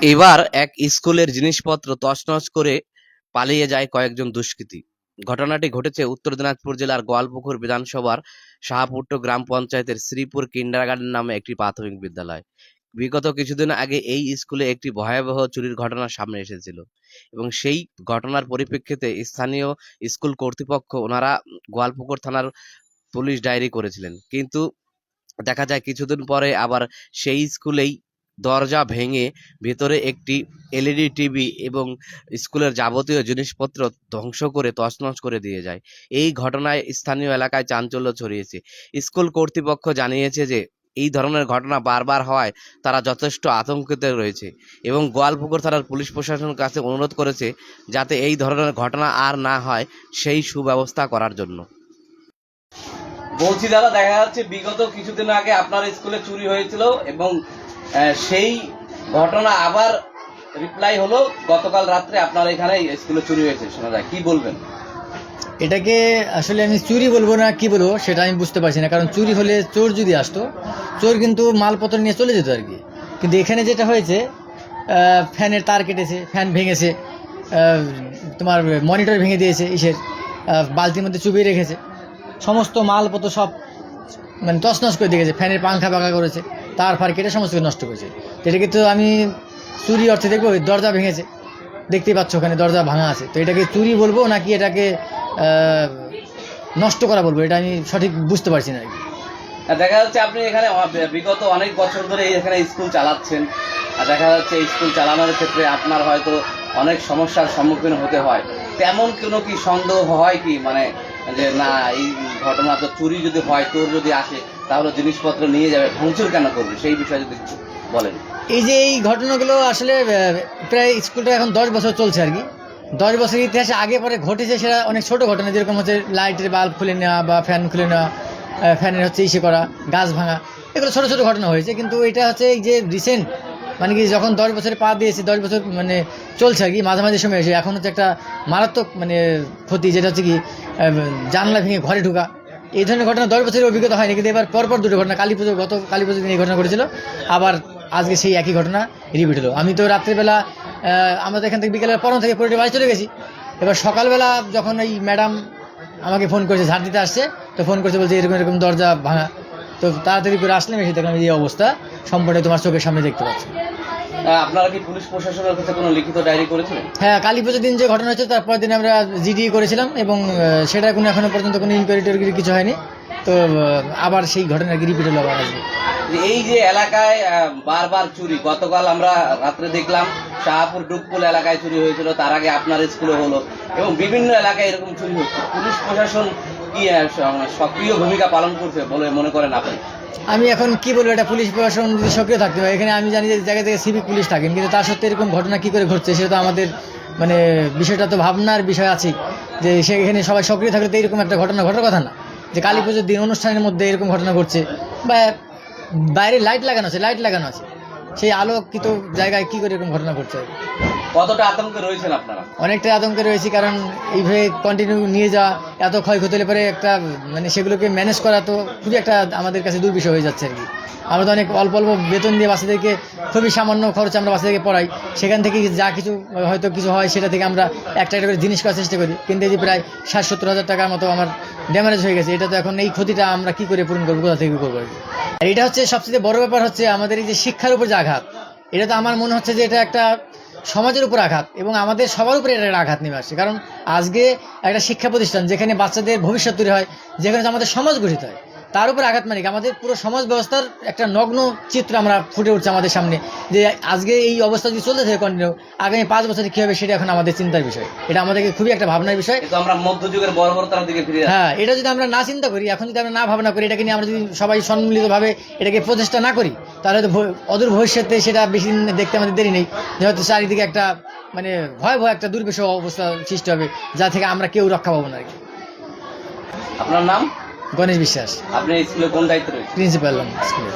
এবার এক স্কুলের জিনিসপত্র তছনছ করে পালিয়ে যায় কয়েকজন দুষ্কৃতী। ঘটনাটি ঘটেছে উত্তর দিনাজপুর জেলার গোয়ালপুকুর বিধানসভার শাহপুট্ট গ্রাম পঞ্চায়েতের শ্রীপুর কিন্ডারগার্টেন নামে একটি প্রাথমিক বিদ্যালয়। বিগত কিছুদিন আগে এই স্কুলে একটি ভয়াবহ চুরির ঘটনা সামনে এসেছিল এবং সেই ঘটনার পরিপ্রেক্ষিতে স্থানীয় স্কুল কর্তৃপক্ষ ওনারা গোয়ালপুকুর থানার পুলিশ ডায়েরি করেছিলেন, কিন্তু দেখা যায় কিছুদিন পরে আবার সেই স্কুলেই দরজা ভেঙে ভেতরে একটি এলইডি টিভি এবং স্কুলের যাবতীয় জিনিসপত্র ধ্বংস করে তছনছ করে দিয়ে যায়। এই ঘটনায় স্থানীয় এলাকায় চাঞ্চল্য ছড়িয়েছে। স্কুল কর্তৃপক্ষ জানিয়েছে যে এই ধরনের ঘটনা বারবার হওয়ায় তারা যথেষ্ট আতঙ্কিত রয়েছে এবং গোয়ালপুকুর থানার পুলিশ প্রশাসনের কাছে অনুরোধ করেছে যাতে এই ধরনের ঘটনা আর না হয় সেই সুব্যবস্থা করার জন্য। বলছি দাদা, দেখা যাচ্ছে বিগত কিছুদিন আগে আপনার স্কুলে চুরি হয়েছিল এবং সেই ঘটনা আবার রিপ্লাই হলো গতকাল রাত্রে আপনার এখানে স্কুলে চুরি হয়েছে শোনা যায়, কি বলবেন? এটাকে আসলে আমি চুরি বলবো না কি বলবো সেটা আমি বুঝতে পারছি না, কারণ চুরি হলে চোর যদি আসতো, চোর কিন্তু মালপত্র নিয়ে চলে যেত আর কি। কিন্তু এখানে যেটা হয়েছে, ফ্যানের তার কেটেছে, ফ্যান ভেঙেছে, তোমার মনিটর ভেঙে দিয়েছে, বালতির মধ্যে চুবিয়ে রেখেছে, সমস্ত মালপত্র সব মানে তছনছ করে দিয়েছে, ফ্যানের পাংখা বাঁকা করেছে, তার ফার কেটে সমস্ত কিছু নষ্ট করেছে। তো এটাকে তো আমি চুরি অর্থে দেখবো, দরজা ভেঙেছে, দেখতেই পাচ্ছ ওখানে দরজা ভাঙা আছে, তো এটাকে চুরি বলবো নাকি এটাকে নষ্ট করা বলবো, এটা আমি সঠিক বুঝতে পারছি না আর কি। দেখা যাচ্ছে আপনি এখানে বিগত অনেক বছর ধরে এখানে স্কুল চালাচ্ছেন, আর দেখা যাচ্ছে স্কুল চালানোর ক্ষেত্রে আপনার হয়তো অনেক সমস্যার সম্মুখীন হতে হয়। তেমন কোনো কি সন্দেহ হয় কি, মানে যে না এই ঘটনা তো চুরি যদি হয়, চোর যদি আসে তাহলে জিনিসপত্র নিয়ে যাবে, ভাঙচুর কেন করবে, সেই বিষয়ে যদি একটু বলেন। এই যে এই ঘটনাগুলো আসলে প্রায় স্কুলটা এখন 10 বছর চলছে আর কি। 10 বছরের ইতিহাসে আগে পরে ঘটেছে সেটা অনেক ছোট ঘটনা, যেরকম হচ্ছে লাইটের বাল্ব খুলে নেওয়া বা ফ্যান খুলে নেওয়া, ফ্যানের হচ্ছে ইসে করা, গাছ ভাঙা, এগুলো ছোট ছোট ঘটনা হয়েছে। কিন্তু এটা হচ্ছে এই যে রিসেন্ট, মানে কি যখন 10 বছরে পা দিয়েছে, 10 বছর মানে চলছে আর কি, মাঝামাঝি সময় এসে এখন হচ্ছে একটা মারাত্মক মানে ক্ষতি, যেটা হচ্ছে কি জানলা ভেঙে ঘরে ঢোকা। এই ধরনের ঘটনা 10 বছরের অভিজ্ঞতা হয়নি, কিন্তু এবার পরপর দুটো ঘটনা, গত কালী পুজোর দিন এই ঘটনা ঘটেছিল, আবার আজকে সেই একই ঘটনা রিপিট হলো। আমি তো রাত্রেবেলা আমাদের এখান থেকে বিকেলের পর থেকে পরে বাড়ি চলে গেছি। এবার সকালবেলা যখন এই ম্যাডাম আমাকে ফোন করেছে, ঝাড় দিতে আসছে, তো ফোন করেছে, বলছে এরকম এরকম দরজা ভাঙা। তো তাড়াতাড়ি করে আসলাম, এসে দেখলাম এই অবস্থা সম্পূর্ণ তোমার চোখের সামনে দেখতে পাচ্ছি। আপনারা কি পুলিশ প্রশাসনের কাছে কোনো লিখিত ডায়েরি করেছিলেন? হ্যাঁ, কালী পুজোর দিন যে ঘটনা হচ্ছে তারপর দিন আমরা জিডি করেছিলাম এবং সেটা কোনো এখনো পর্যন্ত কোনো ইনকোয়ারি টোয়ারি কিছু হয়নি। তো আবার সেই ঘটনা রিপিট হলো আবার আজকে। এই যে এলাকায় বারবার চুরি, গতকাল আমরা রাত্রে দেখলাম শাহপুর ডুবকুল এলাকায় চুরি হয়েছিল, তার আগে আপনার স্কুলে হলো এবং বিভিন্ন এলাকায় এরকম চুরি হচ্ছে। পুলিশ প্রশাসন কি সক্রিয় ভূমিকা পালন করছে বলে মনে করেন আপনি? আমি এখন কি বলবো, এটা পুলিশ প্রশাসন যদি সক্রিয় থাকতে হয়, এখানে আমি জানি যে জায়গা থেকে সিভিক পুলিশ থাকেন, কিন্তু তার সত্ত্বে এরকম ঘটনা কি করে ঘটছে সেটা তো আমাদের মানে বিষয়টা তো ভাবনার বিষয় আছে, যে সেখানে সবাই সক্রিয় থাকলে তো এরকম একটা ঘটনা ঘটার কথা না, যে কালী পুজোর দিন অনুষ্ঠানের মধ্যে এরকম ঘটনা ঘটছে, বা বাইরে লাইট লাগানো আছে, সেই আলোকিত জায়গায় কি করে এরকম ঘটনা ঘটছে। কতটা আতঙ্কে রয়েছেন আপনারা? অনেকটাই আতঙ্কে রয়েছি, কারণ এইভাবে কন্টিনিউ নিয়ে যাওয়া, এত ক্ষয়ক্ষতি হলে পরে একটা মানে সেগুলোকে ম্যানেজ করা তো খুবই একটা আমাদের কাছে দুর্বিষহ হয়ে যাচ্ছে আর কি। আমরা তো অনেক অল্প অল্প বেতন দিয়ে বাচ্চাদেরকে, খুবই সামান্য খরচে আমরা বাচ্চাদেরকে পড়াই, সেখান থেকে যা কিছু হয়তো কিছু হয় সেটা থেকে আমরা একটা একটা করে জিনিস করার চেষ্টা করি, কিন্তু এই যে প্রায় 60-70 হাজার টাকার মতো আমার ড্যামেজ হয়ে গেছে, এটা তো এখন এই ক্ষতিটা আমরা কি করে পূরণ করবো, কোথা থেকে করবো আর কি। আর এটা হচ্ছে সবচেয়ে বড় ব্যাপার, হচ্ছে আমাদের এই যে শিক্ষার উপর যে আঘাত, এটা তো আমার মনে হচ্ছে যে এটা একটা সমাজের উপর আঘাত এবং আমাদের সবার উপরে এটা আঘাত নেমে আসছে। কারণ আজকে একটা শিক্ষা প্রতিষ্ঠান যেখানে বাচ্চাদের ভবিষ্যৎ তৈরি হয়, যেখানে আমাদের সমাজ গঠিত হয়, তার উপর আঘাত মানে আমাদের পুরো সমাজ ব্যবস্থার একটা নগ্ন চিত্র আমরা ফুটে উঠছে আমাদের সামনে, যে আজকে এই অবস্থা যদি চলতে থাকে কন্টিনিউ, আগামী 5 বছরে কী হবে সেটা এখন আমাদের চিন্তার বিষয়। এটা আমাদেরকে খুবই একটা ভাবনার বিষয়। আমরা মধ্যযুগের বর্বরতার দিকে ফিরে যাচ্ছি। হ্যাঁ, এটা যদি আমরা না চিন্তা করি, এখন যদি আমরা না ভাবনা করি, এটাকে নিয়ে আমরা যদি সবাই সম্মিলিতভাবে এটাকে প্রচেষ্টা না করি, তাহলে তো অদূর ভবিষ্যতে সেটা বেশি দিন দেখতে আমাদের দেরি নেই, যে হয়তো চারিদিকে একটা মানে ভয়াবহ একটা দুর্বিষহ অবস্থা সৃষ্টি হবে, যা থেকে আমরা কেউ রক্ষা পাবো না আর কি। আপনার নাম? গণেশ বিশ্বাস। আপনি স্কুলে কোন দায়িত্ব রয়েছে? প্রিন্সিপাল স্কুলে।